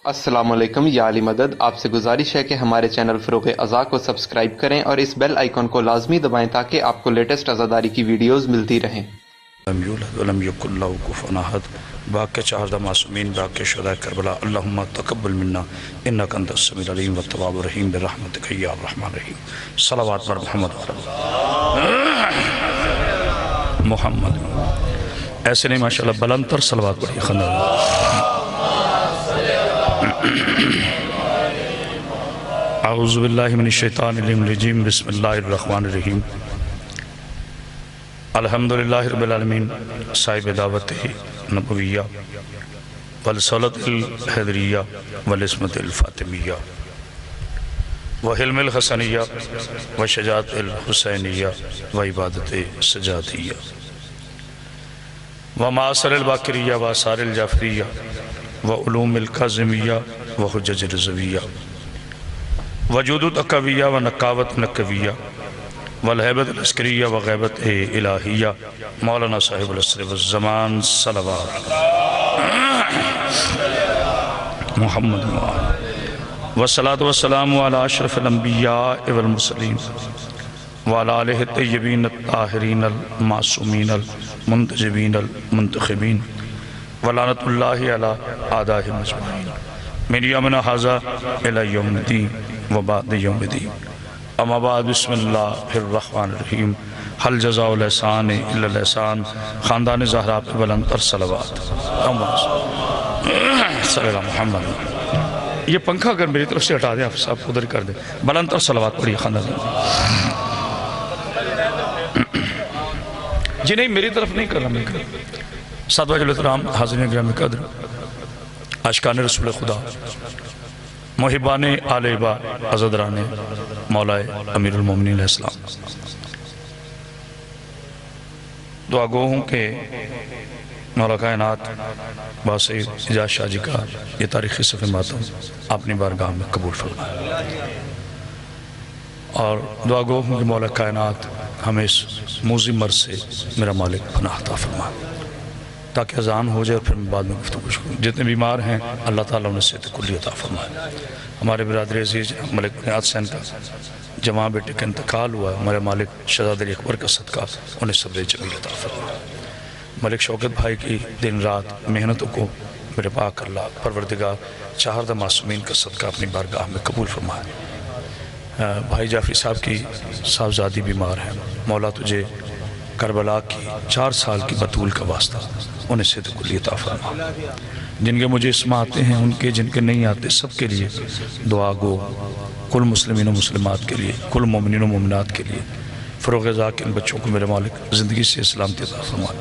السلام علیکم یا علی مدد. آپ سے گزارش ہے کہ ہمارے چینل فروغ ازا کو سبسکرائب کریں اور اس بیل آئیکن کو لازمی دبائیں تاکہ آپ کو لیٹسٹ عزاداری کی ویڈیوز ملتی رہیں. لم یولد ولم یکن لہ کفوا احد. باقی چہردہ معصومین، باقی شہداء کربلا، اللہم تقبل منا انک انت السمیع العلیم والتواب الرحیم برحمتک یا الرحمن الرحیم. صلوات بر محمد محمد. ایسے نہیں ماشاءاللہ بلند تر صلوات پڑھی خندہ. اعوذ باللہ من الشیطان الرجیم. بسم اللہ الرحمن الرحیم. الحمدللہ رب العالمین صاحب دعوت نبویہ والصلات الحیدریہ والعصمت الفاطمیہ وحلم الحسنیہ وشجاعت الحسینیہ وعبادت سجادیہ ومعاصر الباکریہ وآثار الجعفریہ وعلوم الکاظمیہ وحجج الرضویہ وجود تقویہ ونقاوت نقویہ والحیبت العسکریہ وغیبت الہیہ مولانا صاحب العصر والزمان صلوات محمد والصلاة والسلام علی اشرف الانبیاء والمرسلین وعلی آلہ الطیبین الطاہرین المعصومین المنتجبین المنتخبین ولعنت اللہ علی اعدائہم اجمعین من یومنا ھذا الی یوم الدین وبعد یوم الدین. اما بعد بسم اللہ الرحمن الرحیم. حل جزاء الاحسان الا الاحسان. خاندان زہرا پہ بلند تر صلوات. صلی اللہ محمد. یہ پنکھا اگر میری طرف سے ہٹا دیں آپ صاحب ادھر کر دیں. بلند تر صلوات پڑھیے خاندان. جی نہیں میری طرف نہیں کر رہا میں کر. ساتھ وجہ الاحترام حاضرین گرامی قدر عاشقان رسول خدا محبان آل ابا عزدران مولائے امیر المومنین علیہ السلام، دعا گو ہوں کہ مولا کائنات باسید اجاز شاہ جی کا یہ تاریخی صفحہ ماتم اپنی بارگاہ میں قبول فرمائے، اور دعا گو ہوں کہ مولا کائنات ہمیں اس موذی مرض سے میرا مالک پناہ عطا فرمائے تاکہ اذان ہو جائے اور پھر میں بعد میں گفتگو شروع. جتنے بیمار ہیں اللہ تعالیٰ انہیں صحت کلی عطا فرمائے. ہمارے برادر عزیز ملک بنیاد حسین کا جماع بیٹے کا انتقال ہوا ہے، ہمارے مالک شہزادہ علی اکبر کا صدقہ انہیں صبر جمیل عطا فرمائے. ملک شوکت بھائی کی دن رات محنتوں کو میرے پاک اللہ پروردگار چہردہ معصومین کا صدقہ اپنی بارگاہ میں قبول فرمائے. بھائی جعفری صاحب کی صاحبزادی بیمار ہیں، مولا تجھے کربلا کی 4 سال کی بطول کا واسطہ انہیں صحت کلی عطا فرما. جن کے مجسمہ آتے ہیں ان کے، جن کے نہیں آتے، سب کے لیے دعا گو. کل مسلمین و مسلمات کے لیے، کل مومنین و مومنات کے لیے فروغ ازا کے ان بچوں کو میرے مالک زندگی سے سلامتی عطا فرما.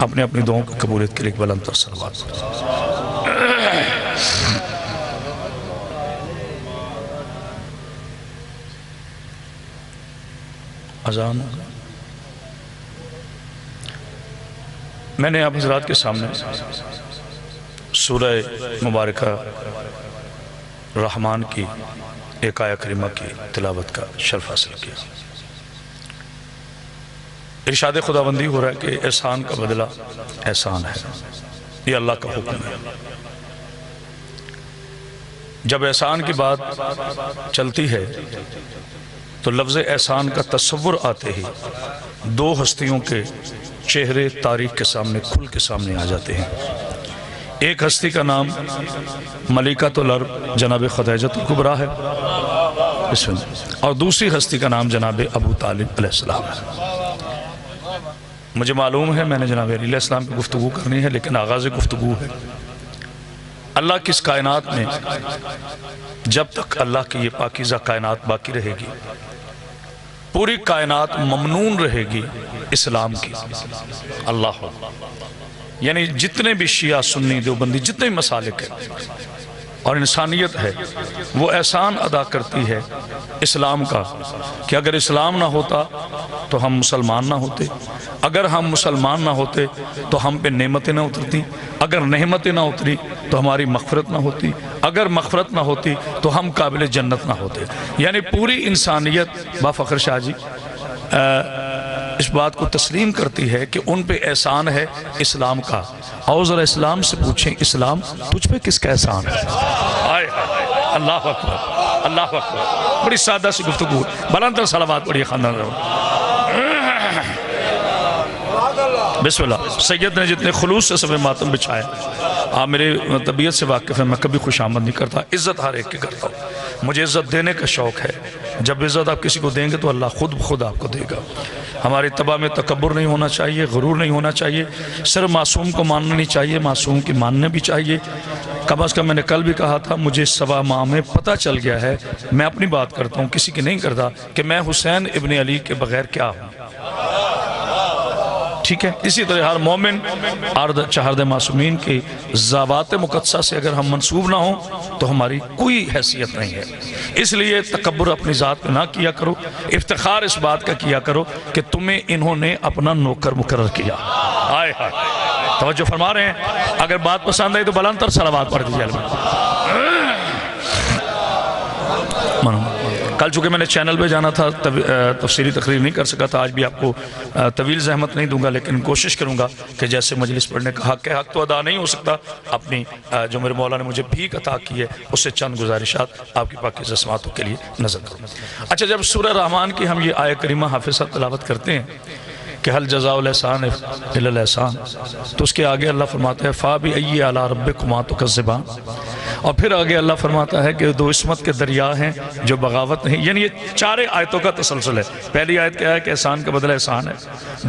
اپنے اپنی دعاؤں کی قبولیت کے لیے بلند تر صلوات. اذان میں نے آپ حضرات کے سامنے سورہ مبارکہ رحمان کی ایک آیہ کریمہ کی تلاوت کا شرف حاصل کیا. ارشاد خداوندی ہو رہا ہے کہ احسان کا بدلہ احسان ہے، یہ اللہ کا حکم ہے. جب احسان کی بات چلتی ہے تو لفظ احسان کا تصور آتے ہی 2 ہستیوں کے چہرے تاریخ کے سامنے کھل کے سامنے آ جاتے ہیں. ایک ہستی کا نام ملکۃ العرب جناب خدیجہ الکبریٰ ہے، اور دوسری ہستی کا نام جناب ابو طالب علیہ السلام ہے. مجھے معلوم ہے میں نے جناب علی علیہ السلام پہ گفتگو کرنی ہے، لیکن آغاز گفتگو ہے. اللہ کی اس کائنات میں جب تک اللہ کی یہ پاکیزہ کائنات باقی رہے گی، پوری کائنات ممنون رہے گی اسلام کی. اللہ ہو، یعنی جتنے بھی شیعہ سنی دیوبندی جتنے بھی مسالک ہیں اور انسانیت ہے، وہ احسان ادا کرتی ہے اسلام کا کہ اگر اسلام نہ ہوتا تو ہم مسلمان نہ ہوتے، اگر ہم مسلمان نہ ہوتے تو ہم پہ نعمتیں نہ اترتی، اگر نعمتیں نہ اتری تو ہماری مغفرت نہ ہوتی، اگر مغفرت نہ ہوتی تو ہم قابل جنت نہ ہوتے. یعنی پوری انسانیت با فخر شاہ جی اس بات کو تسلیم کرتی ہے کہ ان پہ احسان ہے اسلام کا، اور ذرا اسلام سے پوچھیں اسلام تجھ پہ کس کا احسان ہے؟ آئے اللہ اکبر، اللہ اکبر، بڑی سادہ سی گفتگو، بلندر صلوات پڑھیے خاندان رہو۔ بسم اللہ۔ سید نے جتنے خلوص سے صف ماتم بچھائے، آپ میرے طبیعت سے واقف ہے، میں کبھی خوش آمد نہیں کرتا، عزت ہر ایک کی کرتا ہوں، مجھے عزت دینے کا شوق ہے، جب عزت آپ کسی کو دیں گے تو اللہ خود آپ کو دے گا۔ ہماری طبع میں تکبر نہیں ہونا چاہیے، غرور نہیں ہونا چاہیے، صرف معصوم کو ماننا نہیں چاہیے، معصوم کی ماننے بھی چاہیے۔ کم از کم میں نے کل بھی کہا تھا، مجھے سوا ماہ میں پتہ چل گیا ہے، میں اپنی بات کرتا ہوں کسی کی نہیں کرتا، کہ میں حسین ابن علی کے بغیر کیا ہوں، ٹھیک ہے؟ اسی طرح ہر مومن چہارد معصومین کی ذوات مقدسہ سے اگر ہم منسوب نہ ہوں تو ہماری کوئی حیثیت نہیں ہے۔ اس لیے تکبر اپنی ذات پہ نہ کیا کرو، افتخار اس بات کا کیا کرو کہ تمہیں انہوں نے اپنا نوکر مقرر کیا۔ آئے ہائے، توجہ فرما رہے ہیں؟ اگر بات پسند آئی تو بلند تر صلوات پڑھ دیجیے۔ کل چونکہ میں نے چینل پہ جانا تھا، تفسیری تقریر نہیں کر سکا تھا، آج بھی آپ کو طویل زحمت نہیں دوں گا، لیکن کوشش کروں گا کہ جیسے مجلس پڑھنے کا حق ہے، حق تو ادا نہیں ہو سکتا، اپنی جو میرے مولا نے مجھے بھیک عطا کی ہے اس سے چند گزارشات آپ کی پاکیزہ سماعتوں کے لیے نظر کروں۔ اچھا، جب سورہ رحمان کی ہم یہ آیہ کریمہ حافظ صاحب تلاوت کرتے ہیں کہ حل جزاء الاحسان الا الاحسان، تو اس کے آگے اللہ فرماتا ہے فَبِأَيِّ آلَاءِ رَبِّكُمَا تُكَذِّبَانِ، اور پھر آگے اللہ فرماتا ہے کہ دو عصمت کے دریا ہیں جو بغاوت نہیں، یعنی یہ چارے آیتوں کا تسلسل ہے۔ پہلی آیت کیا ہے کہ احسان کا بدلہ احسان ہے،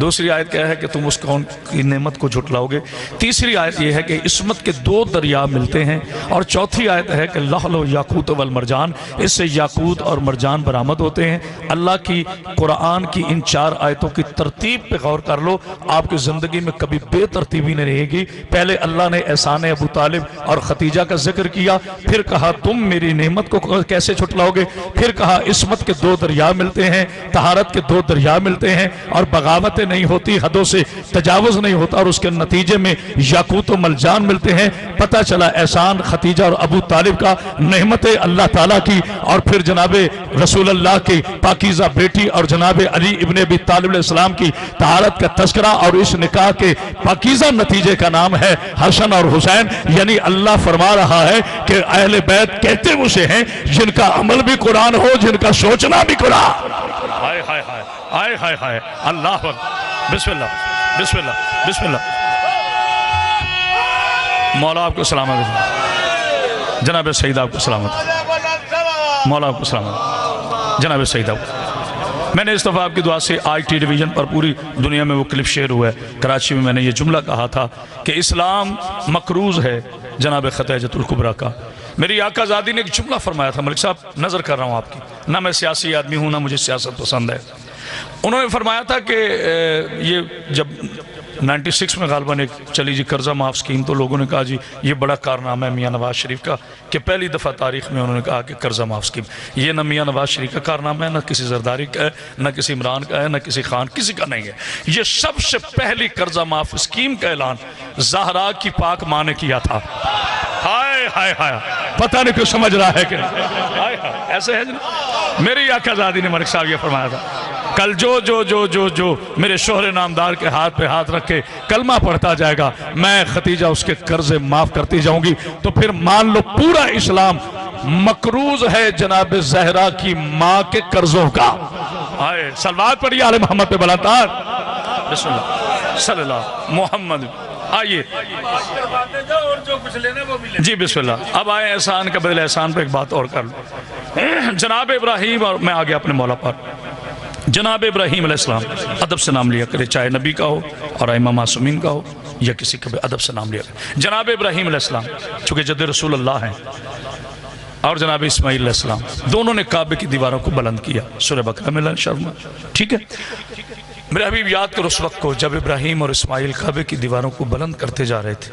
دوسری آیت کیا ہے کہ تم اس کون کی نعمت کو جھٹلاؤ گے، تیسری آیت یہ ہے کہ عصمت کے دو دریا ملتے ہیں، اور چوتھی آیت ہے کہ لؤلؤ یاقوت والمرجان، اس سے یاقوت اور مرجان برآمد ہوتے ہیں۔ اللہ کی قرآن کی ان چار آیتوں کی ترتیب پہ غور کر لو، آپ کی زندگی میں کبھی بے ترتیبی نہیں رہے گی۔ پہلے اللہ نے احسان ابو طالب اور ختیجہ کا ذکر کیا، پھر کہا تم میری نعمت کو کیسے چھٹلاؤ گے، پھر کہا عصمت کے دو دریا ملتے ہیں، طہارت کے دو دریا ملتے ہیں، اور بغاوتیں نہیں ہوتی، حدوں سے تجاوز نہیں ہوتا، اور اس کے نتیجے میں یاقوت و مرجان ملتے ہیں۔ پتہ چلا احسان ختیجہ اور ابو طالب کا، نعمت اللہ تعالیٰ کی، اور پھر جناب رسول اللہ کی پاکیزہ بیٹی اور جناب علی ابن ابی طالب علیہ السلام کی طہارت کا تذکرہ، اور اس نکاح کے پاکیزہ نتیجے کا نام ہے حسن اور حسین۔ یعنی اللہ فرما رہا ہے کہ اہل بیت کہتے اسے ہیں جن کا عمل بھی قرآن ہو، جن کا سوچنا بھی قرآن۔ ہائے ہائے ہائے ہائے ہائے ہائے، اللہ اکبر، بسم اللہ بسم اللہ بسم اللہ۔ مولا آپ کو سلامت، جناب سعید آپ کو سلامت، مولا آپ کو سلامت، جناب سعید آپ کو۔ میں نے اس دفعہ آپ کی دعا سے آئی ٹی ڈیویژن پر پوری دنیا میں وہ کلپ شیئر ہوا ہے، کراچی میں میں نے یہ جملہ کہا تھا کہ اسلام مقروض ہے جناب خدیجۃ الکبریٰ کا۔ میری آقا زادی نے ایک جملہ فرمایا تھا، ملک صاحب نظر کر رہا ہوں آپ کی، نہ میں سیاسی آدمی ہوں نہ مجھے سیاست پسند ہے، انہوں نے فرمایا تھا کہ یہ جب 96 میں غالباً ایک چلی جی قرضہ معاف سکیم، تو لوگوں نے کہا جی یہ بڑا کارنامہ ہے میاں نواز شریف کا کہ پہلی دفعہ تاریخ میں انہوں نے کہا کہ قرضہ معاف سکیم۔ یہ نہ میاں نواز شریف کا کارنامہ ہے، نہ کسی زرداری کا ہے، نہ کسی عمران کا ہے، نہ کسی خان، کسی کا نہیں ہے۔ یہ سب سے پہلی قرضہ معاف سکیم کا اعلان زہرا کی پاک ماں نے کیا تھا۔ ہائے ہائے ہائے، پتہ نہیں کیوں سمجھ رہا ہے کہ ایسے ہے۔ میری آقا زادی نے ملک صاحب یہ فرمایا تھا کل جو میرے شوہر نامدار کے ہاتھ پہ ہاتھ رکھ کے کلمہ پڑھتا جائے گا، میں ختیجہ اس کے قرضے معاف کرتی جاؤں گی۔ تو پھر مان لو پورا اسلام مقروض ہے جناب زہرا کی ماں کے قرضوں کا۔ آئے صلوات پڑھیے آل محمد پہ بلاتار، بسم اللہ صلی اللہ محمد۔ آئیے جی بسم اللہ۔ اب آئے احسان کا بدل احسان پہ ایک بات اور کر لوں۔ جناب ابراہیم، اور میں آگے اپنے مولا پر، جناب ابراہیم علیہ السلام ادب سے نام لیا کرے، چاہے نبی کا ہو اور ائمہ معصومین کا ہو یا کسی کا بھی ادب سے نام لیا کرے۔ جناب ابراہیم علیہ السلام چونکہ جد رسول اللہ ہیں، اور جناب اسماعیل علیہ السلام دونوں نے کعبے کی دیواروں کو بلند کیا، سورہ بقرہ میں اللہ شرما، ٹھیک ہے۔ میرے حبیب یاد کرو اس وقت کو جب ابراہیم اور اسماعیل کعبے کی دیواروں کو بلند کرتے جا رہے تھے،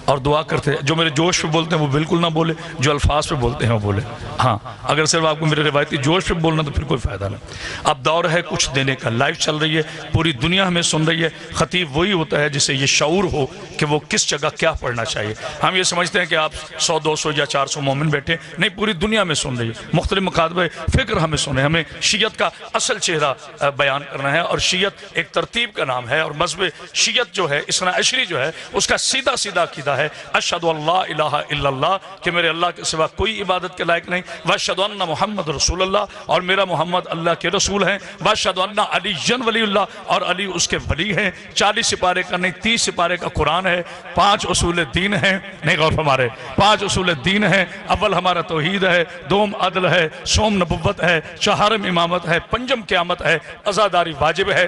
اور دعا کرتے ہیں. جو میرے جوش پہ بولتے ہیں وہ بالکل نہ بولے, جو الفاظ پہ بولتے ہیں وہ بولے. ہاں اگر صرف آپ کو میرے روایتی جوش پہ بولنا تو پھر کوئی فائدہ نہیں. اب دور ہے کچھ دینے کا, لائف چل رہی ہے, پوری دنیا ہمیں سن رہی ہے. خطیب وہی ہوتا ہے جسے یہ شعور ہو کہ وہ کس جگہ کیا پڑھنا چاہیے. ہم یہ سمجھتے ہیں کہ آپ 100 200 یا 400 مومن بیٹھے, نہیں, پوری دنیا میں سن رہی ہے. مختلف مکاتب فکر ہمیں سنے, ہمیں شیعت کا اصل چہرہ بیان کرنا ہے. اور شیعت ایک ترتیب کا نام ہے, اور مذہب شیعت جو ہے, اثنا عشری جو ہے, اس کا سیدھا سیدھا عقیدہ ہے اشہد اللہ الہ الا اللہ, کہ میرے اللہ کے سوا کوئی عبادت کے لائق نہیں, واشہد ان محمد رسول اللہ, اور میرا محمد اللہ کے رسول ہیں, واشہد ان علی ولی اللہ, اور علی اس کے ولی ہیں. 40 سپارے کا نہیں 30 سپارے کا قرآن ہے. 5 اصول دین ہیں, نہیں غور فرمارے, 5 اصول دین ہیں. اول ہمارا توحید ہے, دوم عدل ہے, سوم نبوت ہے, چہارم امامت ہے, پنجم قیامت ہے, عزاداری واجب ہے.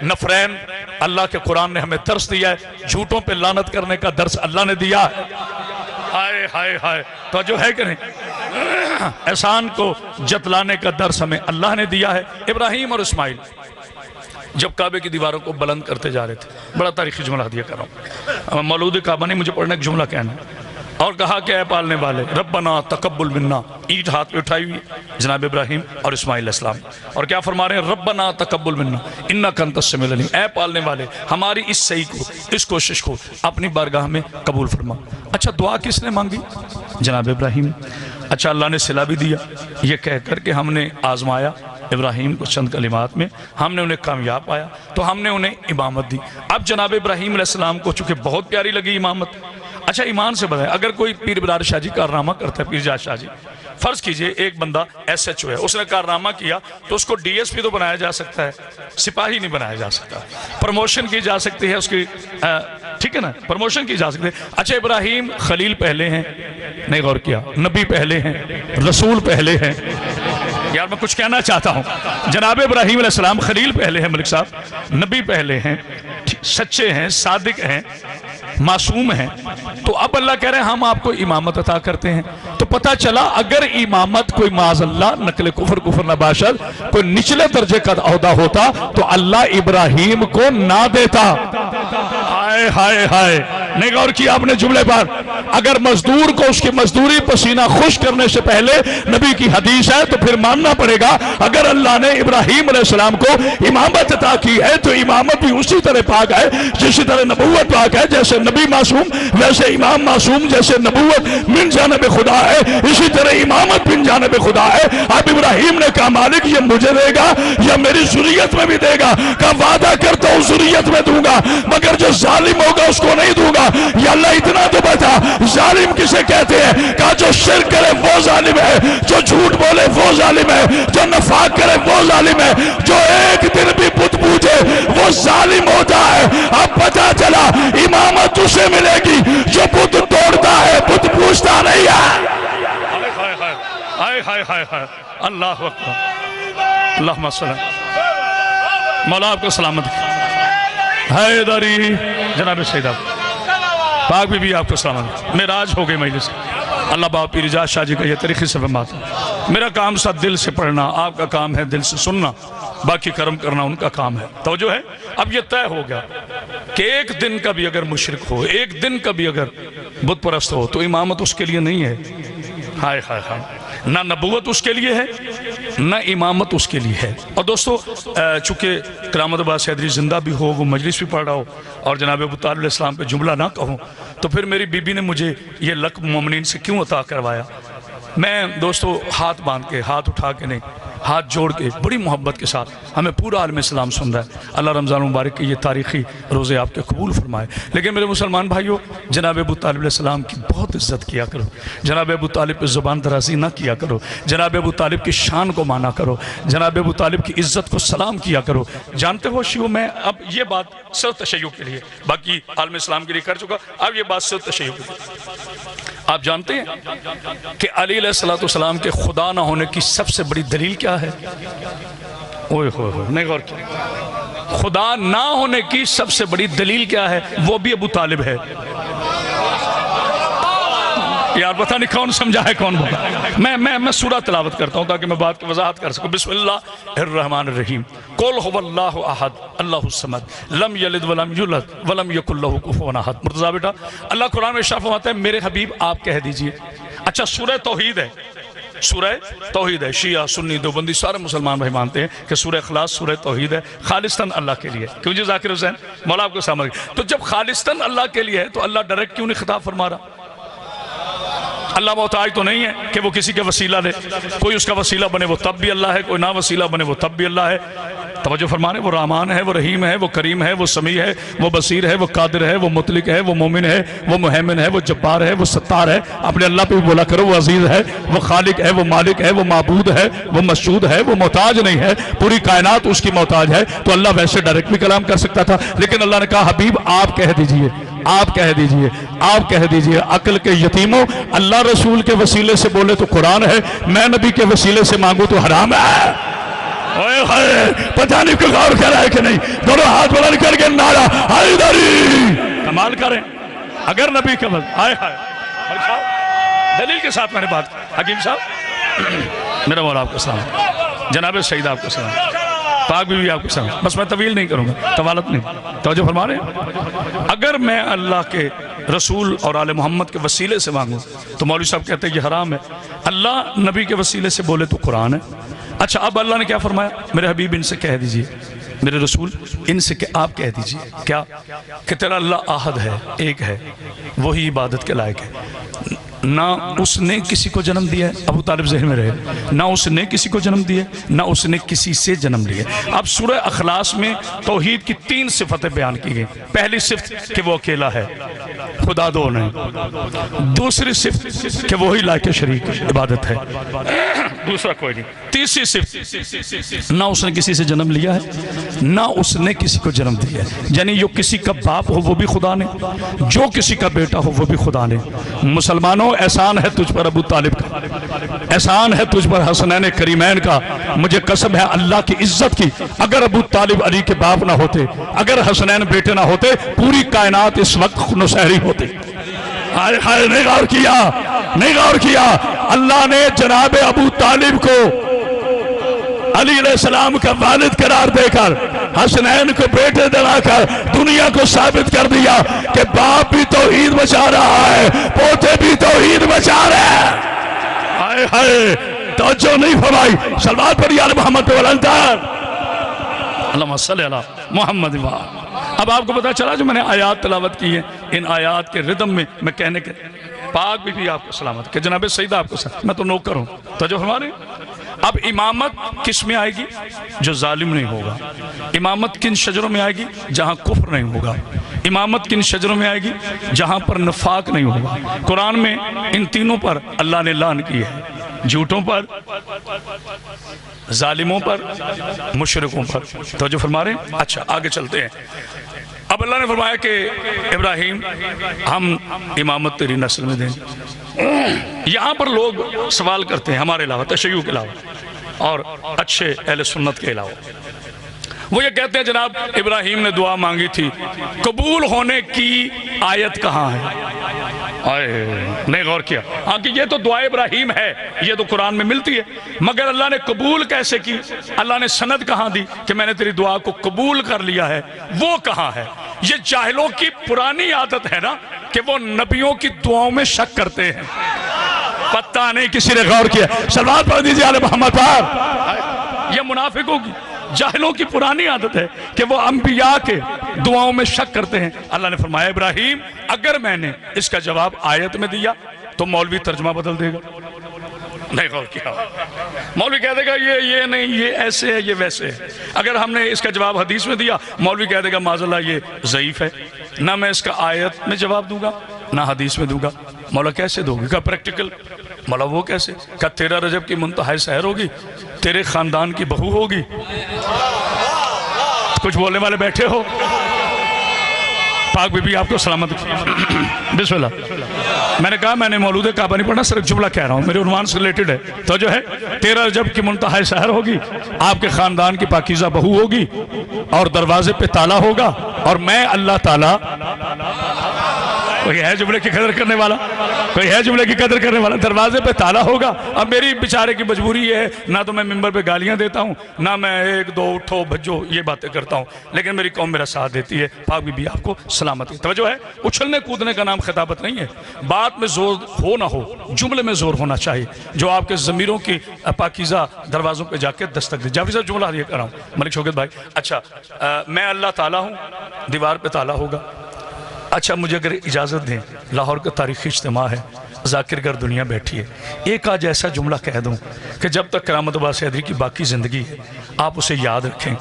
نفرین اللہ کے قرآن نے ہمیں درس دیا ہے, جھوٹوں پہ لعنت کرنے کا درس اللہ نے دیا ہے. ہائے ہائے ہائے, تو جو ہے کہ نہیں, احسان کو جتلانے کا درس ہمیں اللہ نے دیا ہے. ابراہیم اور اسماعیل جب کعبے کی دیواروں کو بلند کرتے جا رہے تھے, بڑا تاریخی جملہ دیا کر رہا ہوں, مولود کعبہ نہیں, مجھے پڑھنے ایک جملہ کہنا ہے. اور کہا کہ اے پالنے والے, ربنا تقبل منا, اینٹ ہاتھ پہ اٹھائی ہوئی جناب ابراہیم اور اسماعیل علیہ السلام, اور کیا فرما رہے ہیں, ربنا تقبل منا انک انت السمیع العلیم, اے پالنے والے ہماری اس صحیح کو, اس کوشش کو اپنی بارگاہ میں قبول فرما. اچھا دعا کس نے مانگی؟ جناب ابراہیم. اچھا اللہ نے صلہ بھی دیا, یہ کہہ کر کہ ہم نے آزمایا ابراہیم کو چند کلمات میں, ہم نے انہیں کامیاب پایا تو ہم نے انہیں امامت دی. اب جناب ابراہیم علیہ السلام کو چونکہ بہت پیاری لگی امامت. اچھا ایمان سے بتائیں, اگر کوئی پیر برادر شاہ جی کارنامہ کرتا ہے, پیر جاز شاہ جی, فرض کیجئے ایک بندہ ایس ایچ او ہے, اس نے کارنامہ کیا تو اس کو ڈی ایس پی تو بنایا جا سکتا ہے, سپاہی نہیں بنایا جا سکتا, پروموشن کی جا سکتی ہے اس کی, ٹھیک ہے نا, پروموشن کی جا سکتی ہے. اچھا ابراہیم خلیل پہلے ہیں, نہیں غور کیا, نبی پہلے ہیں, رسول پہلے ہیں. یار میں کچھ کہنا چاہتا ہوں, جناب ابراہیم علیہ السلام خلیل پہلے ہیں ملک صاحب, نبی پہلے ہیں, سچے ہیں, صادق ہیں, معصوم ہیں. تو اب اللہ کہہ رہے ہیں ہم آپ کو امامت عطا کرتے ہیں. تو پتہ چلا اگر امامت کوئی معاذ اللہ نقل کفر نباشد کوئی نچلے درجے کا عہدہ ہوتا تو اللہ ابراہیم کو نہ دیتا. ہائے ہائے ہائے, نہیں غور کیا آپ نے جملے پر, اگر مزدور کو اس کی مزدوری پسینہ خوش کرنے سے پہلے نبی کی حدیث ہے تو پھر ماننا پڑے گا اگر اللہ نے ابراہیم علیہ السلام کو امامت عطا کی ہے تو امامت بھی اسی طرح پاک ہے جسی طرح نبوت پاک ہے. جیسے نبی معصوم ویسے امام معصوم, جیسے نبوت من جانب خدا ہے اسی طرح امامت من جانب خدا ہے. اب ابراہیم نے کہا مالک یہ مجھے دے گا یا میری ذریت میں بھی دے گا؟ کہا وعدہ کرتا ہوں ذریت میں دوں گا مگر جو ظالم ہوگا اس کو نہیں دوں گا. یا اللہ اتنا تو بتا ظالم کسے کہتے ہیں؟ کہا جو شرک کرے وہ ظالم ہے, جو جھوٹ بولے وہ ظالم ہے, جو نفاق کرے وہ ظالم ہے, جو ایک دن بھی بت پوجے وہ ظالم ہوتا ہے. اب پتا چلا امامت اسے ملے گی جو بت توڑتا ہے, بت پوجتا نہیں ہے. ہائے ہائے ہائے ہائے, اللہ اکبر, اللہم صلی مولا آپ کو سلامت. حیدری جناب سیدہ پاک بی بی آپ کو سلامت. معراج ہو گئی مجلس. اللہ باپ پیر جاز شاہ جی کا یہ طریقے سے فرماتا, میرا کام سا دل سے پڑھنا, آپ کا کام ہے دل سے سننا, باقی کرم کرنا ان کا کام ہے. توجہ ہے. اب یہ طے ہو گیا کہ ایک دن کا بھی اگر مشرک ہو, ایک دن کا بھی اگر بت پرست ہو تو امامت اس کے لیے نہیں ہے. ہائے ہائے ہائے, نہ نبوت اس کے لیے ہے نہ امامت اس کے لیے ہے. اور دوستو چونکہ کرامت عباس حیدری زندہ بھی ہو, وہ مجلس بھی پڑھ رہا ہو, اور جناب ابو طالب علیہ السلام پہ جملہ نہ کہوں تو پھر میری بی بی نے مجھے یہ لقب مومنین سے کیوں عطا کروایا. میں دوستو ہاتھ باندھ کے, ہاتھ اٹھا کے نہیں, ہاتھ جوڑ کے بڑی محبت کے ساتھ ہمیں پورا عالم اسلام سن رہا ہے. اللہ رمضان مبارک کے یہ تاریخی روزے آپ کے قبول فرمائے. لیکن میرے مسلمان بھائیوں, جناب ابو طالب علیہ السلام کی بہت عزت کیا کرو, جناب ابو طالب پہ زبان درازی نہ کیا کرو, جناب ابو طالب کی شان کو مانا کرو, جناب ابو طالب کی عزت کو سلام کیا کرو. جانتے ہو شیعوں, میں اب یہ بات صرف تشیع کے لیے, باقی عالم اسلام کے لیے کر چکا, اب یہ بات صرف تشیع کے لیے. آپ جانتے ہیں کہ علی علیہ السلام کے خدا نہ ہونے کی سب سے بڑی دلیل کیا ہے؟ اوہ ہوئے نہیں غور کیا, خدا نہ ہونے کی سب سے بڑی دلیل کیا ہے؟ وہ بھی ابو طالب ہے. یار پتہ نہیں کون سمجھا ہے کون بولا. میں سورہ تلاوت کرتا ہوں تاکہ میں بات کی وضاحت کر سکوں. بسم اللہ الرحمن الرحیم. قل هو اللہ احد اللہ الصمد لم یلد ولم یولد ولم یکن لہ کفوا احد. مرتضیٰ بیٹا اللہ قرآن میں ارشاد فرماتا ہے میرے حبیب آپ کہہ دیجئے. اچھا سورہ توحید ہے, سورہ توحید ہے. شیعہ سنی دیوبندی سارے مسلمان بھائی مانتے ہیں کہ سورہ اخلاص سورہ توحید ہے, خالصتاً اللہ کے لیے. کیوں جی ذاکر حسین مولا آپ کو سامنے. تو جب خالصتاً اللہ کے لیے ہے تو اللہ ڈائریکٹ کیوں نہیں خطاب فرما رہا؟ اللہ محتاج تو نہیں ہے کہ وہ کسی کے وسیلہ لے. کوئی اس کا وسیلہ بنے وہ تب بھی اللہ ہے, کوئی نہ وسیلہ بنے وہ تب بھی اللہ ہے. توجہ فرمانے, وہ رحمان ہے, وہ رحیم ہے, وہ کریم ہے, وہ سمیع ہے, وہ بصیر ہے, وہ قادر ہے, وہ مطلق ہے, وہ مومن ہے, وہ مہیمن ہے, وہ جبار ہے, وہ ستار ہے. اپنے اللہ پہ بھی بولا کرو وہ عزیز ہے, وہ خالق ہے, وہ مالک ہے, وہ معبود ہے, وہ مسجود ہے, وہ محتاج نہیں ہے. پوری کائنات اس کی محتاج ہے. تو اللہ ویسے ڈائریکٹ بھی کلام کر سکتا تھا, لیکن اللہ نے کہا حبیب آپ کہہ دیجئے, آپ کہہ دیجئے, آپ کہہ دیجئے. عقل کے یتیموں, اللہ رسول کے وسیلے سے بولے تو قرآن ہے, میں نبی کے وسیلے سے مانگوں تو حرام ہے. پتہ نہیں کوئی غور کر رہا ہے کہ نہیں. دونوں ہاتھ بلند کر کے نعرہ حیدری کمال کریں. اگر نبی کے وسیلے آئے دلیل کے ساتھ میں نے بات. حکیم صاحب میرا مولا آپ کو سلام, جناب سعید آپ کو سلام, پاک بھی آپ کو سلام. بس میں طویل نہیں کروں گا, طوالت نہیں. توجہ فرما رہے ہیں. اگر میں اللہ کے رسول اور آل محمد کے وسیلے سے مانگوں تو مولوی صاحب کہتے ہیں یہ حرام ہے. اللہ نبی کے وسیلے سے بولے تو قرآن ہے. اچھا اب اللہ نے کیا فرمایا؟ میرے حبیب ان سے کہہ دیجئے, میرے رسول ان سے کہ آپ کہہ دیجئے کیا کہ تیرا اللہ احد ہے, ایک ہے, وہی عبادت کے لائق ہے. نہ اس نے کسی کو جنم دیا ہے, ابو طالب ذہن میں رہے, نہ اس نے کسی کو جنم دیا ہے, نہ اس نے کسی سے جنم لیا. اب سورہ اخلاص میں توحید کی 3 صفتیں بیان کی گئی. پہلی صفت کہ وہ اکیلا ہے, خدا دو نہیں. دوسری صفت کہ وہی لائق شریک عبادت ہے, دوسرا کوئی نہیں. تیسری صفت نہ اس نے کسی سے جنم لیا ہے, نہ اس نے کسی کو جنم دیا ہے. یعنی جو کسی کا باپ ہو وہ بھی خدا نے, جو کسی کا بیٹا ہو وہ بھی خدا نے. مسلمانوں احسان ہے تجھ پر ابو طالب کا, احسان ہے تجھ پر حسنین کریمین کا. مجھے قسم ہے اللہ کی عزت کی, اگر ابو طالب علی کے باپ نہ ہوتے, اگر حسنین بیٹے نہ ہوتے, پوری کائنات اس وقت نصیری ہوتے. نہیں غور کیا, نہیں غور کیا. اللہ نے جناب ابو طالب کو علی علیہ السلام کا والد قرار دے کر, حسنین کو بیٹے دلا کر دنیا کو ثابت کر دیا کہ باپ بھی توحید بچا رہا ہے, پوتے بھی توحید بچا رہے ہیں. ہائے ہائے توجہ نہیں فرمائی. صلوات پڑھی آل محمد پہ ولنتار اللہم صلی علی محمد. اب آپ کو پتا چلا جو میں نے آیات تلاوت کی ہے, ان آیات کے ردم میں میں کہنے کے پاک بھی آپ کو سلامت کہ جناب سیدہ آپ کو سلامت. میں تو نوکر ہوں. توجہ فرمانے. اب امامت کس میں آئے گی؟ جو ظالم نہیں ہوگا. امامت کن شجروں میں آئے گی؟ جہاں کفر نہیں ہوگا. امامت کن شجروں میں آئے گی؟ جہاں پر نفاق نہیں ہوگا. قرآن میں ان تینوں پر اللہ نے لعن کی ہے, جھوٹوں پر, ظالموں پر, مشرکوں پر. توجہ فرما رہے ہیں. اچھا آگے چلتے ہیں. اب اللہ نے فرمایا کہ ابراہیم ہم امامت تیری نسل میں دیں. یہاں پر لوگ سوال کرتے ہیں ہمارے علاوہ, تشیع کے علاوہ اور اچھے اہل سنت کے علاوہ. وہ یہ کہتے ہیں جناب ابراہیم نے دعا مانگی تھی, قبول ہونے کی آیت کہاں ہے؟ نہیں غور کیا. ہاں کہ یہ تو دعا ابراہیم ہے, یہ تو قرآن میں ملتی ہے, مگر اللہ نے قبول کیسے کی؟ اللہ نے سند کہاں دی کہ میں نے تیری دعا کو قبول کر لیا ہے؟ وہ کہاں ہے؟ یہ جاہلوں کی پرانی عادت ہے نا کہ وہ نبیوں کی دعاؤں میں شک کرتے ہیں. پتہ نہیں کسی نے غور کیا. صلوات پڑھ دیجیے آل محمد پر. یہ منافقوں کی, جاہلوں کی پرانی عادت ہے کہ وہ انبیاء کے دعاؤں میں شک کرتے ہیں. اللہ نے فرمایا ابراہیم اگر میں نے اس کا جواب آیت میں دیا تو مولوی ترجمہ بدل دے گا. نہیں غور کیا. مولوی کہہ دے گا یہ نہیں, یہ ایسے ہے, یہ ویسے ہے. اگر ہم نے اس کا جواب حدیث میں دیا, مولوی کہہ دے گا معاذ اللہ یہ ضعیف ہے. نہ میں اس کا آیت میں جواب دوں گا نہ حدیث میں دوں گا. مولا کیسے دو گی؟ کہا پریکٹیکل. مولا وہ کیسے؟ کہا 13 رجب کی منتہا سحر ہوگی, تیرے خاندان کی بہو ہوگی. کچھ بولنے والے بیٹھے ہو. پاک بی بی آپ کو سلامت. بسم اللہ. میں نے کہا میں نے مولود کعبہ نہیں پڑھنا, صرف جملہ کہہ رہا ہوں, میرے عنوان سے ریلیٹڈ ہے. تو جو ہے 13 رجب کی منتہا سحر ہوگی, آپ کے خاندان کی پاکیزہ بہو ہوگی اور دروازے پہ تالا ہوگا, اور میں اللہ تعالیٰ کوئی ہے جملے کی قدر کرنے والا؟ کوئی ہے جملے کی قدر کرنے والا؟ دروازے پہ تالا ہوگا. اب میری بیچارے کی مجبوری یہ ہے، نہ تو میں ممبر پہ گالیاں دیتا ہوں، نہ میں ایک دو اٹھو بھجو یہ باتیں کرتا ہوں، لیکن میری قوم میرا ساتھ دیتی ہے. پاک بی بی آپ کو سلامتی. توجہ ہے، اچھلنے کودنے کا نام خطابت نہیں ہے. بات میں زور ہو نہ ہو، جملے میں زور ہونا چاہیے جو آپ کے ضمیروں کی پاکیزہ دروازوں پہ جا کے دستک دے. جاوید صاحب جملہ یہ کر رہا ہوں ملک شوکت بھائی. اچھا میں اللہ تعالیٰ ہوں، دیوار پہ تالا ہوگا. اچھا مجھے اگر اجازت دیں، لاہور کا تاریخی اجتماع ہے، ذاکر گر دنیا بیٹھی ہے، ایک آج ایسا جملہ کہہ دوں کہ جب تک کرامت آباد حیدری کی باقی زندگی ہے آپ اسے یاد رکھیں.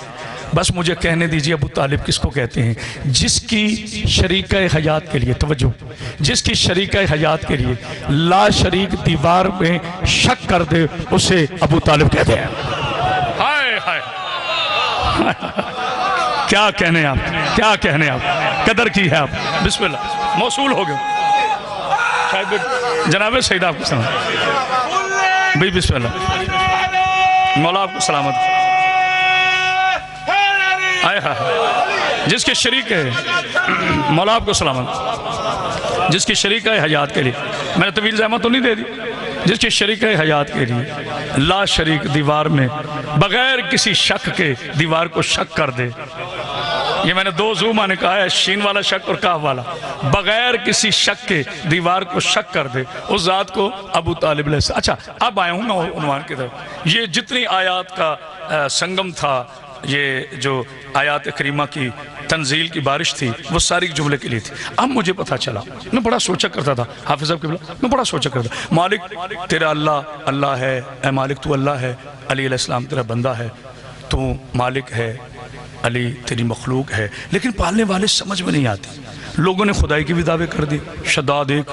بس مجھے کہنے دیجئے ابو طالب کس کو کہتے ہیں؟ جس کی شریکہ حیات کے لیے، توجہ، جس کی شریکہ حیات کے لیے لا شریک دیوار میں شک کر دے اسے ابو طالب کہتے ہیں. ہائے ہائے کیا کہنے آپ، کیا کہنے آپ، قدر کی ہے آپ. بسم اللہ موصول ہو گئے جناب سید آپ کو سلام بھائی. بسم اللہ مولا آپ کو سلامت. آئے ہاں جس کے شریک ہے مولا آپ کو سلامت، جس کی شریک ہے حیات کے لیے، میں نے طویل زحمت تو نہیں دے دی، جس کی شریک ہے حیات کے لیے لا شریک دیوار میں بغیر کسی شک کے دیوار کو شک کر دے. یہ میں نے دو زومہ نے کہا ہے، شین والا شک اور کاف والا. بغیر کسی شک کے دیوار کو شک کر دے اس ذات کو ابو طالب علیہ السلام. اچھا اب آیا ہوں میں عنوان کی طرف. یہ جتنی آیات کا سنگم تھا، یہ جو آیات کریمہ کی تنزیل کی بارش تھی، وہ ساری جملے کے لیے تھی. اب مجھے پتہ چلا، میں بڑا سوچا کرتا تھا حافظ صاحب قبلہ، میں بڑا سوچا کرتا تھا مالک تیرا اللہ ہے، اے مالک تو اللہ ہے، علی علیہ السلام تیرا بندہ ہے، تو مالک ہے، علی تیری مخلوق ہے، لیکن پالنے والے سمجھ میں نہیں آتی. لوگوں نے خدائی کی بھی دعوے کر دی. شداد 1،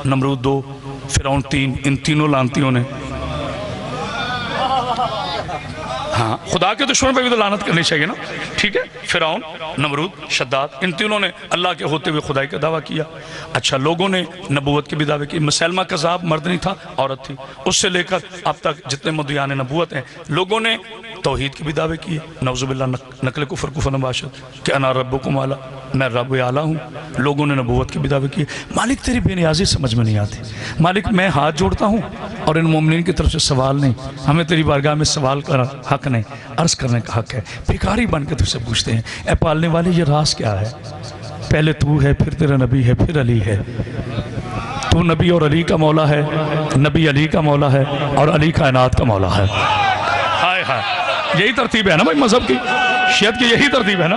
نمرود 2، فرعون 3، ان تینوں لانتیوں نے ہاں خدا کے دشمن پہ بھی تو لعنت کرنی چاہیے نا. ٹھیک ہے، فرعون، نمرود، شداد، ان تینوں نے اللہ کے ہوتے ہوئے خدائی کا دعویٰ کیا. اچھا لوگوں نے نبوت کے بھی دعوے کی. مسلمہ کذاب مرد نہیں تھا، عورت تھی. اس سے لے کر اب تک جتنے مدعیان نبوت ہیں، لوگوں نے توحید کی بھی دعوے کیے. نعوذ باللہ نقل کفر کفر نباشد کہ انا ربکم اعلیٰ، میں رب اعلیٰ ہوں. لوگوں نے نبوت کی بھی دعوے کیے. مالک تیری بے نیازی سمجھ میں نہیں آتی. مالک میں ہاتھ جوڑتا ہوں اور ان مومنین کی طرف سے سوال نہیں، ہمیں تیری بارگاہ میں سوال کا حق نہیں، عرض کرنے کا حق ہے. بھکاری بن کے تجھ سے پوچھتے ہیں اے پالنے والے یہ راز کیا ہے؟ پہلے تو ہے، پھر تیرا نبی ہے، پھر علی ہے. تو نبی اور علی کا مولا ہے، نبی علی کا مولا ہے، اور علی کائنات کا مولا ہے. ہائے ہائے یہی ترتیب ہے نا بھائی مذہب کی، شیعت کی یہی ترتیب ہے نا.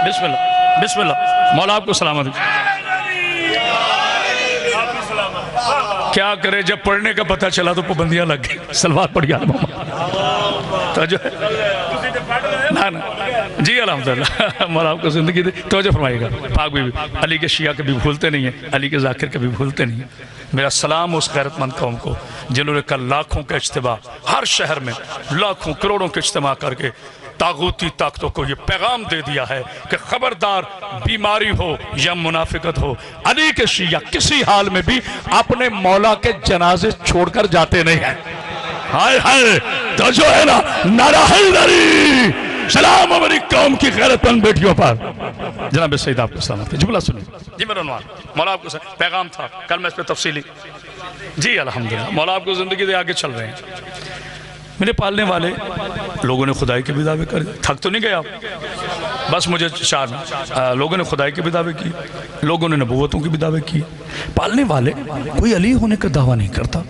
بسم اللہ بسم اللہ مولا آپ کو سلامت. کیا کرے جب پڑھنے کا پتہ چلا تو پابندیاں لگ گئی. سلوات پڑھیا توجہ جی الحمدللہ مولا آپ کو زندگی دے. توجہ فرمائیے گا. پاک بی بی علی کے شیعہ کبھی بھولتے نہیں ہیں، علی کے ذاکر کبھی بھولتے نہیں ہیں. میرا سلام اس غیرت مند قوم کو جنہوں نے کل لاکھوں کا اجتماع، ہر شہر میں لاکھوں کروڑوں کے اجتماع کر کے طاغوتی طاقتوں کو یہ پیغام دے دیا ہے کہ خبردار بیماری ہو یا منافقت ہو، علی کے شیعہ کسی حال میں بھی اپنے مولا کے جنازے چھوڑ کر جاتے نہیں ہیں. ہائے ہائے تو جو ہے نا نعرہ حیدری. سلام ہماری قوم کی غیرت مند بیٹیوں پر. جناب سید آپ کو سلامت. جملہ سنیں جی. میرا عنوان مولا آپ کو پیغام تھا، کل میں اس پہ تفصیلی جی الحمدللہ مولا آپ کو زندگی دے آگے چل رہے ہیں. میرے پالنے والے لوگوں نے خدائی کے بھی دعوے کر دیے. تھک تو نہیں گئے آپ؟ بس مجھے چار لوگوں نے خدائی کے بھی دعوے کی، لوگوں نے نبوتوں کے بھی دعوے کی. پالنے والے کوئی علی ہونے کا دعویٰ نہیں کرتا.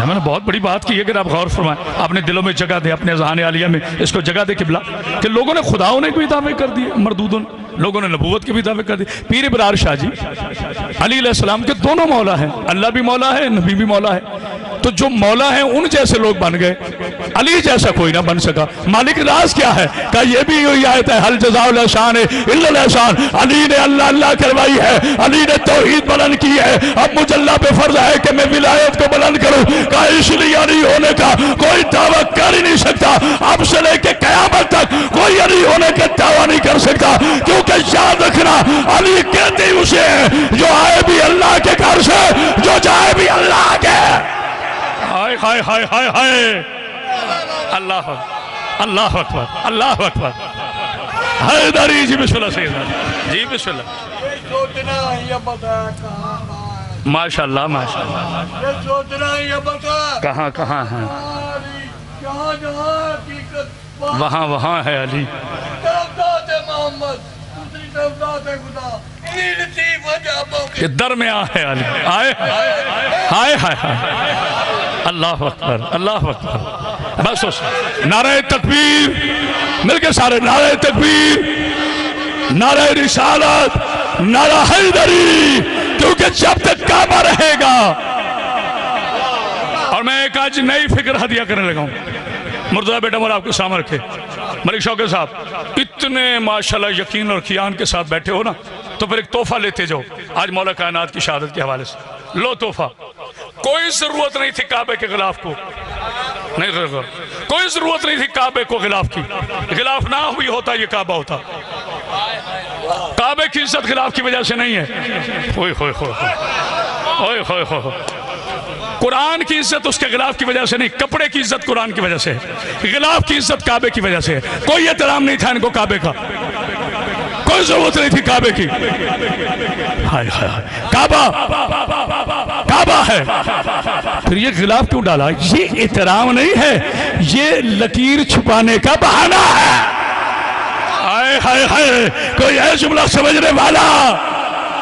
میں نے بہت بڑی بات کی ہے، اگر آپ غور فرمائیں، اپنے دلوں میں جگہ دے، اپنے اذہان عالیہ میں اس کو جگہ دے قبلہ، کہ لوگوں نے خدا ہونے کے بھی دعوے کر دیے مردودوں، لوگوں نے نبوت کے بھی دعوے کر دیے. پیر ابرار شاہ جی علی علیہ السلام کے دونوں مولا ہیں، اللہ بھی مولا ہے، نبی بھی مولا ہے. تو جو مولا ہیں ان جیسے لوگ بن گئے، علی جیسا کوئی نہ بن سکا. مالک راز کیا ہے؟ کہا یہ بھی یہی آیت ہے حل جزاء الاحسان الا الاحسان. علی نے اللہ اللہ کروائی ہے، علی نے توحید بلند کی ہے. اب مجھ اللہ پہ فرض ہے کہ میں ولایت کو بلند کروں. کہا اس لیے علی ہونے کا کوئی دعویٰ کر ہی نہیں سکتا. اب سے لے کے قیامت تک کوئی علی ہونے کا دعویٰ نہیں کر سکتا، کیونکہ یاد رکھنا علی کہتے ہی اسے ہیں جو آئے بھی اللہ کے گھر سے، جو جائے بھی اللہ کے. ہائے ہائے ہائے ہائے ہائے اللہ اللہ اکبر اللہ اکبر. حیدری جی بسم اللہ سیدنا جی بسم اللہ سوچنا یہ بتا کہاں ماشاءاللہ ماشاءاللہ یہ سوچنا یہ بتا کہاں کہاں ہیں جہاں جہاں حقیقت وہاں وہاں ہے علی طرف ذات محمد دوسری طرف ذات خدا لطیف عجابوں یہ درمیان ہے علی آئے ہائے ہائے ہائے اللہ اکبر اللہ اکبر بس اس نعرہ تکبیر مل کے سارے نعرہ تکبیر نعرہ رسالت نعرہ حیدری کیونکہ جب تک کعبہ رہے گا اور میں ایک آج نئی فکر ہدیہ کرنے لگا ہوں مرتضی بیٹا مولا آپ کو سامنے رکھے ملک شوقی صاحب اتنے ماشاءاللہ یقین اور قیان کے ساتھ بیٹھے ہو نا تو پھر ایک تحفہ لیتے جاؤ آج مولا کائنات کی شہادت کے حوالے سے لو تحفہ کوئی ضرورت نہیں تھی کعبے کے غلاف کو نہیں کوئی ضرورت نہیں تھی کعبے کو غلاف کی غلاف نہ ہوئی ہوتا یہ کعبہ ہوتا کعبے کی عزت غلاف کی وجہ سے نہیں ہے ہوئے ہوئے ہوئے ہوئے ہوئے قرآن کی عزت اس کے غلاف کی وجہ سے نہیں کپڑے کی عزت قرآن کی وجہ سے ہے غلاف کی عزت کعبے کی وجہ سے ہے کوئی احترام نہیں تھا ان کو کعبے کا کوئی ضرورت نہیں تھی کعبے کی ہائے ہائے کعبہ ہے پھر یہ غلاف کیوں ڈالا یہ احترام نہیں ہے یہ لکیر چھپانے کا بہانہ ہے ہائے ہائے ہائے کوئی ہے جملہ سمجھنے والا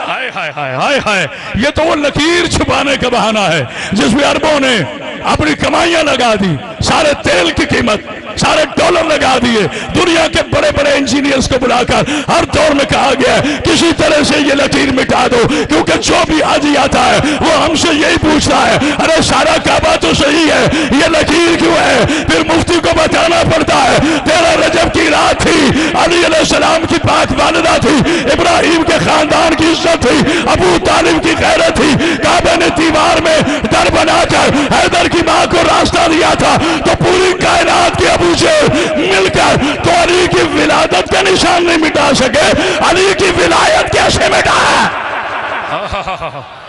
ہائے ہائے ہائے ہائے ہائے یہ تو وہ لکیر چھپانے کا بہانہ ہے جس میں عربوں نے اپنی کمائیاں لگا دی سارے تیل کی قیمت سارے ڈالر لگا دیے دنیا کے بڑے بڑے انجینئرز کو بلا کر ہر دور میں کہا گیا ہے کسی طرح سے یہ لکیر مٹا دو کیونکہ جو بھی حاجی آتا ہے وہ ہم سے یہی پوچھتا ہے ارے سارا کعبہ تو صحیح ہے یہ لکیر کیوں ہے پھر مفتی کو بتانا پڑتا ہے 13 رجب کی رات تھی علی علیہ السلام کی پاک والدہ تھی ابراہیم کے خاندان کی عزت تھی ابو طالب کی غیرت تھی کعبہ نے دیوار میں در بنا کر حیدر کی ماں کو راستہ دیا تھا تو پوری کائنات کی ابو جہل مل کر تو علی کی ولادت کا نشان نہیں مٹا سکے علی کی ولایت کیسے مٹا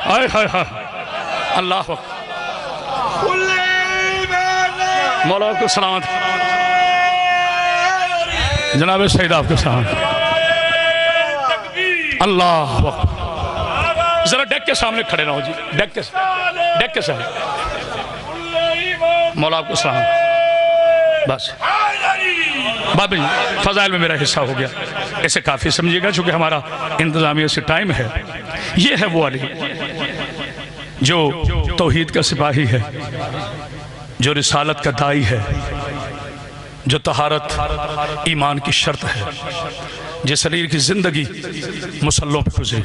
ہے اللہ مولا کو سلامت جناب سید آپ کو سلامت اللہ ذرا ڈیک کے سامنے کھڑے رہو جی ڈیک کے سامنے مولا آپ کو سلامت بس بابی فضائل میں میرا حصہ ہو گیا اسے کافی سمجھے گا چونکہ ہمارا انتظامیہ سے ٹائم ہے یہ ہے وہ علی جو توحید کا سپاہی ہے جو رسالت کا دائی ہے جو طہارت ایمان کی شرط ہے جس علی کی زندگی مسلوں پہ گزری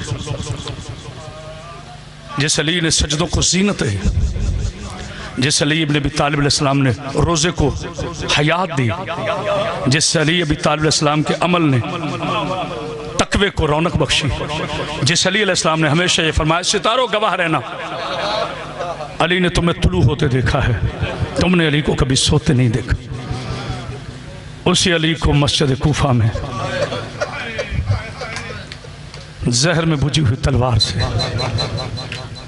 جس علی نے سجدوں کو زینت ہے جس علی ابن ابی طالب علیہ السلام نے روزے کو حیات دی جس علی ابی طالب علیہ السلام کے عمل نے تقوی کو رونق بخشی جس علی علیہ السلام نے ہمیشہ یہ فرمایا ستاروں گواہ رہنا علی نے تمہیں طلوع ہوتے دیکھا ہے تم نے علی کو کبھی سوتے نہیں دیکھا اسی علی کو مسجد کوفہ میں زہر میں بجھی ہوئی تلوار سے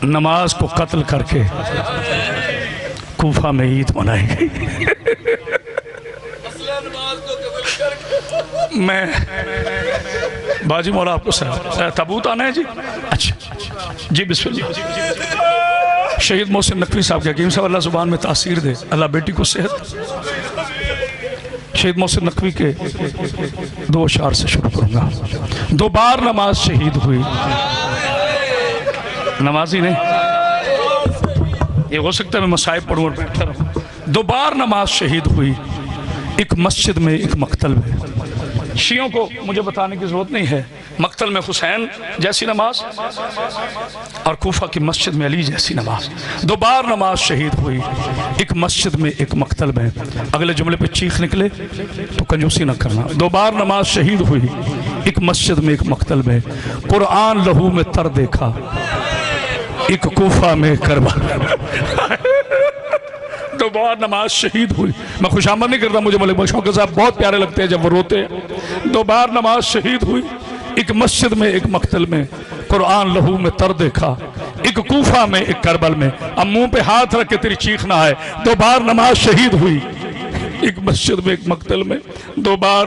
نماز کو قتل کر کے کوفہ میں عید منائی گئی میں باجی مولا آپ کو تابوت آنا ہے جی اچھا جی بسم اللہ شہید محسن نقوی صاحب کے حکیم صاحب اللہ زبان میں تاثیر دے اللہ بیٹی کو صحت شہید محسن نقوی کے 2 اشعار سے شروع کروں گا 2 بار نماز شہید ہوئی نمازی نہیں یہ ہو سکتا ہے میں مصائب پڑھوں اور بیٹھا رہوں 2 بار نماز شہید ہوئی ایک مسجد میں ایک مقتل میں شیعوں کو مجھے بتانے کی ضرورت نہیں ہے مقتل میں حسین جیسی نماز اور کوفہ کی مسجد میں علی جیسی نماز 2 بار نماز شہید ہوئی ایک مسجد میں ایک مقتل میں اگلے جملے پہ چیخ نکلے تو کنجوسی نہ کرنا 2 بار نماز شہید ہوئی ایک مسجد میں ایک مقتل میں قرآن لہو میں تر دیکھا ایک کوفہ میں کربلا 2 بار نماز شہید ہوئی میں خوش آمد نہیں کرتا مجھے ملک شوقی صاحب بہت پیارے لگتے ہیں جب وہ روتے ہیں 2 بار نماز شہید ہوئی ایک مسجد میں ایک مقتل میں قرآن لہو میں تر دیکھا ایک کوفہ میں ایک کربل میں اب منہ پہ ہاتھ رکھ کے تیری چیخ نہ آئے 2 بار نماز شہید ہوئی ایک مسجد میں ایک مقتل میں 2 بار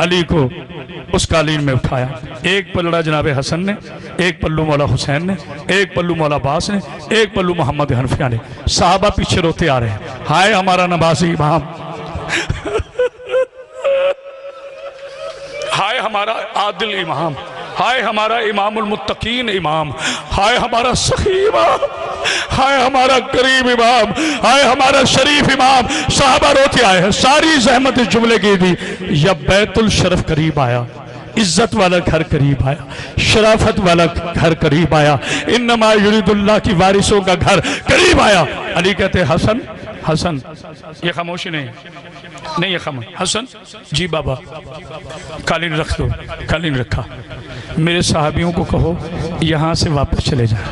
علی کو اس قالین میں اٹھایا، ایک پلڑا جناب حسن نے، ایک پلو مولا حسین نے، ایک پلو مولا عباس نے، ایک پلو محمد حنفیہ نے۔ صحابہ پیچھے روتے آ رہے ہیں، ہائے ہمارا نمازی امام، ہائے ہمارا عادل امام، ہائے ہمارا امام المتقین امام، ہائے ہمارا سخی امام، ہائے ہمارا کریم امام، ہائے ہمارا شریف امام۔ صحابہ روتے آئے ہیں، ساری زحمت اس جملے کی دی، یا بیت الشرف قریب آیا، عزت والا گھر قریب آیا، شرافت والا گھر قریب آیا، انما یرید اللہ کی وارثوں کا گھر قریب آیا۔ علی کہتے ہیں حسن، حسن، یہ خاموشی نہیں یہ خاموش، حسن جی بابا قالین رکھ دو، قالین رکھا، میرے صحابیوں کو کہو یہاں سے واپس چلے جائیں۔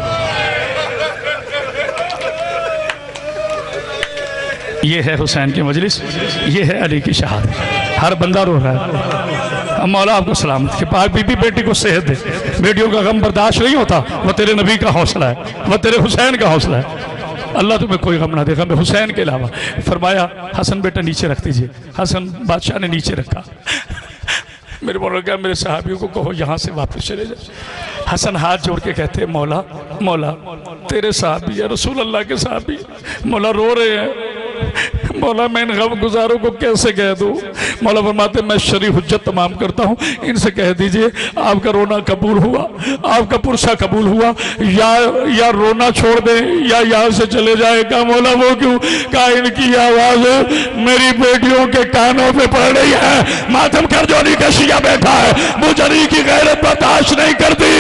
یہ ہے حسین کی مجلس، یہ ہے علی کی شہادت، ہر بندہ رو رہا ہے۔ مولا آپ کو سلامت کہ پاک بی بی بیٹی کو صحت دے، بیٹیوں کا غم برداشت نہیں ہوتا، وہ تیرے نبی کا حوصلہ ہے، وہ تیرے حسین کا حوصلہ ہے۔ اللہ تمہیں کوئی غم نہ دے، غم حسین کے علاوہ۔ فرمایا حسن بیٹا نیچے رکھ دیجئے، حسن بادشاہ نے نیچے رکھا۔ میرے مولا کہا میرے صحابیوں کو کہو یہاں سے واپس چلے جائیں۔ حسن ہاتھ جوڑ کے کہتے ہیں مولا، مولا تیرے صحابی ہے، رسول اللہ کے صحابی، مولا رو رہے ہیں، مولا میں ان غم گزاروں کو کیسے کہہ دوں؟ مولا فرماتے میں شرعی حجت تمام کرتا ہوں، ان سے کہہ دیجئے آپ کا رونا قبول ہوا، آپ کا پرسہ قبول ہوا، یا رونا چھوڑ دیں یا یہاں سے چلے جائے۔ کہا مولا وہ کیوں؟ کہا ان کی آواز میری بیٹیوں کے کانوں پہ پڑ رہی ہے، ماتم کر جو علی کا شیعہ بیٹھا ہے، مجھ علی کی غیرت برداشت نہیں کرتی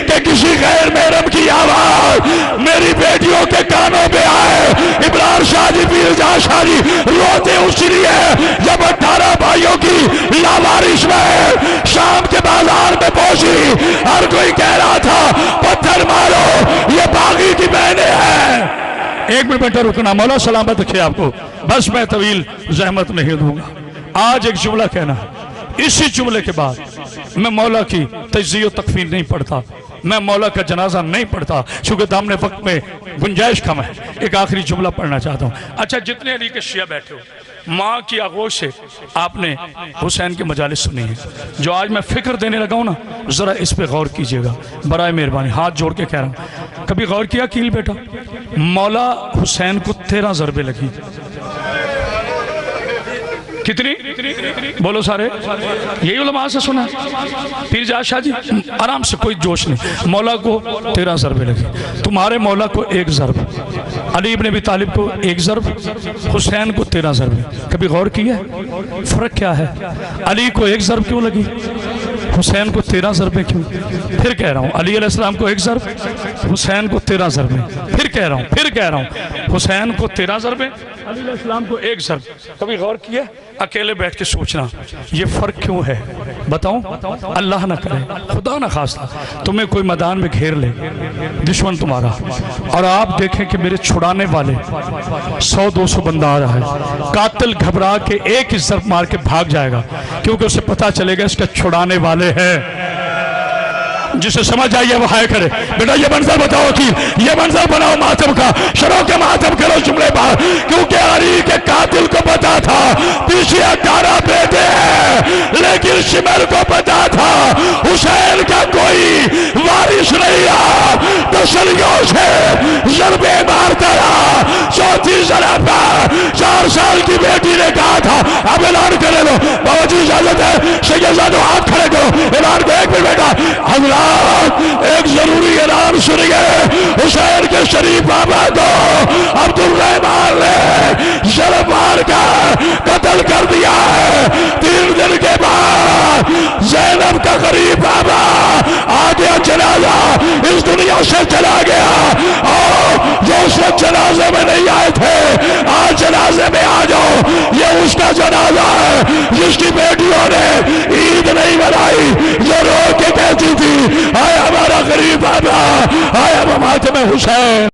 کہ کسی غیر محرم کی آواز میری بیٹیوں کے کانوں پہ آئے۔ ابرار شاہ جی پیر جہاں شاہ جی روتے اسی لیے جب 18 بھائیوں کی لاوارث میں شام کے بازار میں پہنچی، ہر کوئی کہہ رہا تھا پتھر مارو یہ باغی کی بہنیں ہیں۔ ایک منٹ بیٹا رکنا، مولا سلامت رکھے آپ کو، بس میں طویل زحمت نہیں دوں گا۔ آج ایک جملہ کہنا ہے، اسی جملے کے بعد میں مولا کی تجزیہ و تکفین نہیں پڑھتا، میں مولا کا جنازہ نہیں پڑھتا، چونکہ دامن وقت میں گنجائش کم ہے۔ ایک آخری جملہ پڑھنا چاہتا ہوں۔ اچھا جتنے علی کے شیعہ بیٹھے ہو، ماں کی آغوش سے آپ نے حسین کی مجالس سنی ہے، جو آج میں فکر دینے لگا ہوں نا، ذرا اس پہ غور کیجئے گا برائے مہربانی، ہاتھ جوڑ کے کہہ رہا ہوں۔ کبھی غور کیا کیل بیٹا؟ مولا حسین کو 13 ضربیں لگی، کتنی؟ بولو سارے، یہی علماء سے سنا پیر جہاں شاہ جی، آرام سے کوئی جوش نہیں۔ مولا کو 13 ضربیں لگی، تمہارے مولا کو 1 ضرب، علی ابن ابی طالب کو 1 ضرب، حسین کو 13 ضربیں۔ کبھی غور کیا فرق کیا ہے؟ علی کو 1 ضرب کیوں لگی، حسین کو 13 ضربیں کیوں؟ پھر کہہ رہا ہوں علی علیہ السلام کو 1 ضرب، حسین کو 13 ضربیں۔ پھر کہہ رہا ہوں حسین کو 13 ضربیں، علی علیہ السلام کو 1 ضرب۔ کبھی غور کیا اکیلے بیٹھ کے سوچنا یہ فرق کیوں ہے؟ بتاؤں، اللہ نہ کرے، خدا نہ خواستہ تمہیں کوئی میدان میں گھیر لے دشمن تمہارا، اور آپ دیکھیں کہ میرے چھڑانے والے 100-200 بندہ آ رہا ہے، قاتل گھبرا کے ایک ہی ضرب مار کے بھاگ جائے گا، کیونکہ اسے پتا چلے گا اس کے چھڑانے والے ہیں۔ جسے سمجھ آئیے وہ ہائے کرے۔ بیٹا یہ منظر بتاؤ کی، یہ منظر بناؤ ماتم کا، شروع کے ماتم کرو جملے بار، کیونکہ علی کے قاتل کو پتا تھا پیچھے 18 بیٹے ہیں، لیکن شمر کو پتا تھا حسین کا کوئی وارث نہیں رہا، تسلیوں سے ضربے مارتا رہا۔ چوتھی ضرب 4 سال کی بیٹی نے کہا تھا اب اعلان کرے لو، بابا جی اجازت ہے، شیعزادو ہاتھ کھڑے کرو، اعلان کو ایک منٹ بیٹا، حضرات ایک ضروری اعلان سنیے، حسین کے شریف بابا کو عبدالرحمن نے ضرب مار کر قتل کر دیا ہے۔ 3 دن کے بعد زینب کا غریب بابا آ گیا، جنازہ اس دنیا سے چلا گیا، اور جو اس وقت جنازے میں نہیں آئے تھے آج جنازے میں آ جاؤ، یہ اس کا جنازہ ہے جس کی بیٹیوں نے عید نہیں منائی، جو رو کے کہتی تھی آئے ہمارا غریب بابا، آئے ہم ماتم حسین۔